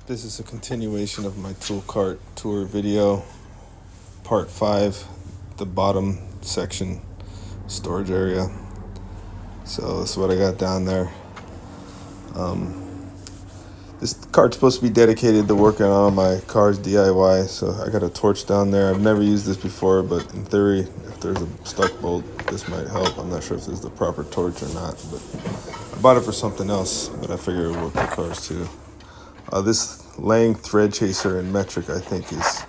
This is a continuation of my tool cart tour video, part 5, the bottom section, storage area. So that's what I got down there. This cart's supposed to be dedicated to working on my car's DIY, so I got a torch down there. I've never used this before, but in theory, if there's a stuck bolt, this might help. I'm not sure if this is the proper torch or not, but I bought it for something else, but I figured it would work for cars too. This laying thread chaser in metric, I think, is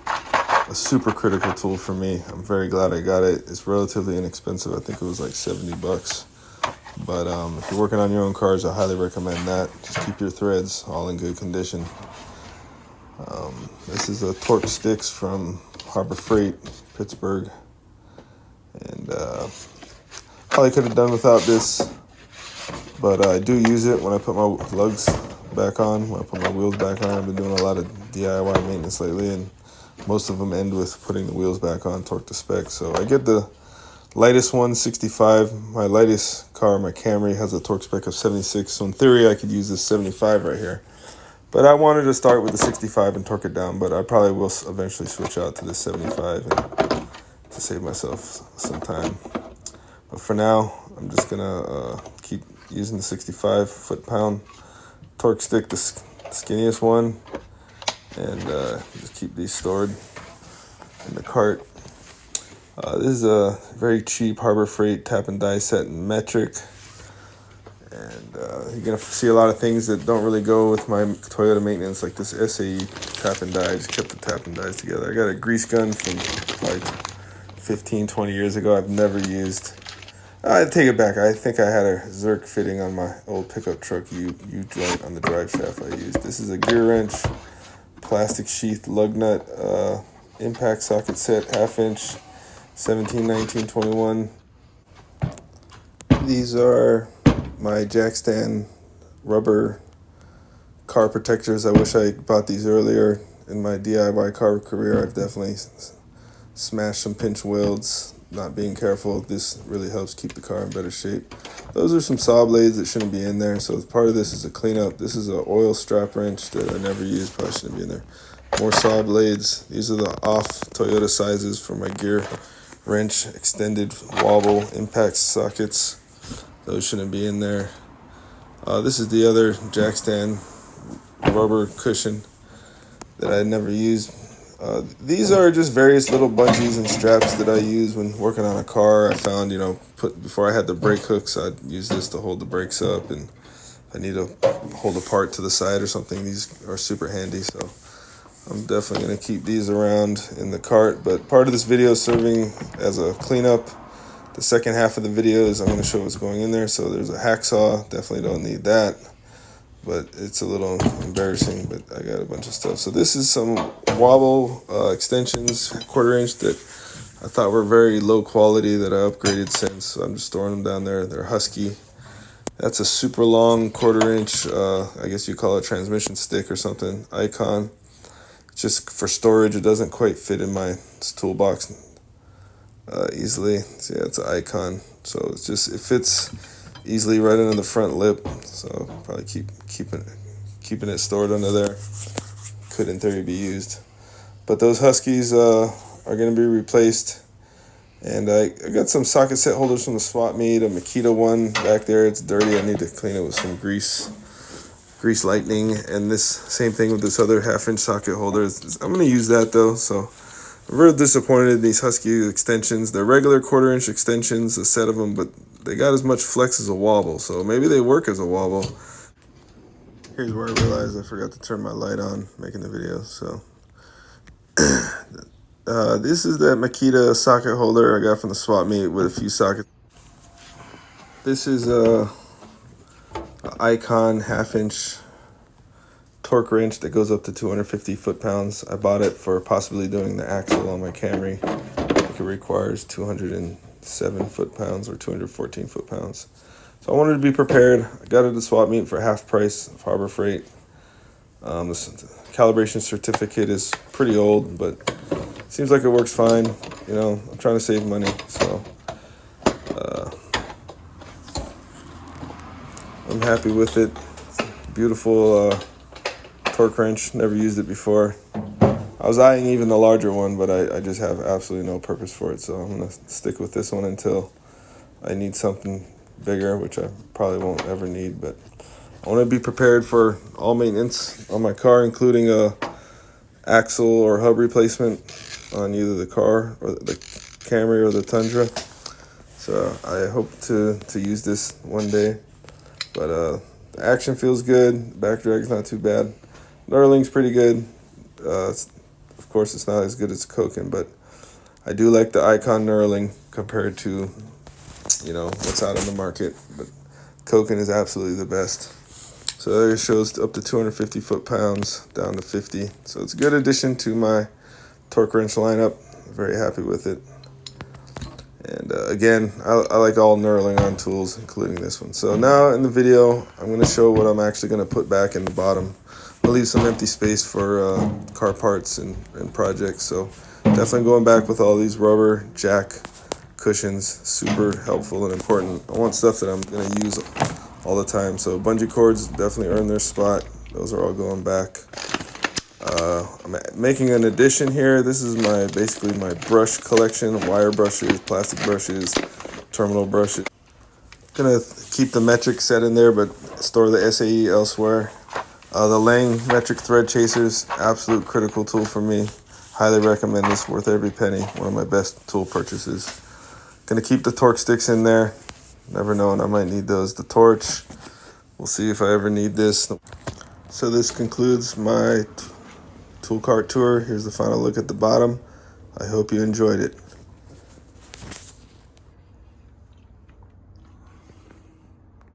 a super critical tool for me. I'm very glad I got it. It's relatively inexpensive. I think it was like 70 bucks. But if you're working on your own cars, I highly recommend that. Just keep your threads all in good condition. This is a torque sticks from Harbor Freight, Pittsburgh. And probably could have done without this, but I do use it when I put my lugs back on, when I put my wheels back on. I've been doing a lot of DIY maintenance lately, and most of them end with putting the wheels back on, torque to spec. So I get the lightest one, 65. My lightest car, my Camry, has a torque spec of 76. So in theory, I could use this 75 right here. But I wanted to start with the 65 and torque it down, but I probably will eventually switch out to the 75 and to save myself some time. But for now, I'm just gonna keep using the 65 foot-pound torque stick, the skinniest one, and just keep these stored in the cart. This is a very cheap Harbor Freight tap and die set in metric, and you're gonna see a lot of things that don't really go with my Toyota maintenance, like this SAE tap and die. I just kept the tap and dies together. I got a grease gun from like 15-20 years ago. I've never used. I take it back. I think I had a Zerk fitting on my old pickup truck U-joint on the drive shaft I used. This is a Gearwrench plastic sheath lug nut impact socket set, 1/2 inch, 17, 19, 21. These are my jack stand rubber car protectors. I wish I bought these earlier in my DIY car career. I've definitely smashed some pinch welds not being careful. This really helps keep the car in better shape. Those are some saw blades that shouldn't be in there, so part of this is a cleanup. This is an oil strap wrench that I never used, probably shouldn't be in there. More saw blades. These are the off Toyota sizes for my Gearwrench extended wobble impact sockets. Those shouldn't be in there. This is the other jack stand rubber cushion that I never used. These are just various little bungees and straps that I use when working on a car. I found, before I had the brake hooks, I'd use this to hold the brakes up, and if I need to hold a part to the side or something, these are super handy. So I'm definitely going to keep these around in the cart. But part of this video is serving as a cleanup. The second half of the video is I'm going to show what's going in there. So there's a hacksaw. Definitely don't need that, but it's a little embarrassing, but I got a bunch of stuff. So this is some wobble extensions, 1/4 inch, that I thought were very low quality that I upgraded since. So I'm just storing them down there. They're Husky. That's a super long 1/4 inch, I guess you call it a transmission stick or something, icon. Just for storage. It doesn't quite fit in my toolbox easily. So yeah, it's an icon. So it fits easily right into the front lip, so probably keeping it stored under there. Could in theory be used, but those Huskies are going to be replaced. And I got some socket set holders from the swap meet, a Makita one back there. It's dirty. I need to clean it with some grease lightning. And this same thing with this other 1/2 inch socket holder. I'm going to use that though. So I'm real disappointed in these Husky extensions. They're regular 1/4 inch extensions, a set of them, but they got as much flex as a wobble, so maybe they work as a wobble. Here's where I realized I forgot to turn my light on making the video. So this is that Makita socket holder I got from the swap meet with a few sockets. This is a Icon 1/2 inch torque wrench that goes up to 250 foot-pounds. I bought it for possibly doing the axle on my Camry. I think it requires 207 foot-pounds or 214 foot-pounds. So I wanted to be prepared. I got it at the swap meet for half price of Harbor Freight. This calibration certificate is pretty old, but it seems like it works fine. I'm trying to save money, so I'm happy with it. Beautiful torque wrench. Never used it before. I was eyeing even the larger one, but I just have absolutely no purpose for it. So I'm going to stick with this one until I need something bigger, which I probably won't ever need. But I want to be prepared for all maintenance on my car, including a axle or hub replacement on either the car or the Camry or the Tundra. So I hope to use this one day. But the action feels good. Back drag's not too bad. Knurling's pretty good. Of course, it's not as good as Koken, but I do like the Icon knurling compared to, what's out on the market. But Koken is absolutely the best. So there it shows up to 250 foot-pounds down to 50. So it's a good addition to my torque wrench lineup. Very happy with it. And again, I like all knurling on tools, including this one. So now in the video, I'm going to show what I'm actually going to put back in the bottom. I'll leave some empty space for car parts and projects. So definitely going back with all these rubber jack cushions, super helpful and important. I want stuff that I'm going to use all the time. So bungee cords definitely earn their spot. Those are all going back. I'm making an addition here. This is basically my brush collection: wire brushes, plastic brushes, terminal brushes. Gonna keep the metric set in there, but store the SAE elsewhere. The Lang metric thread chasers, absolute critical tool for me. Highly recommend this, worth every penny. One of my best tool purchases. Gonna keep the torque sticks in there. Never knowing, I might need those. The torch, we'll see if I ever need this. So this concludes my tool cart tour. Here's the final look at the bottom. I hope you enjoyed it.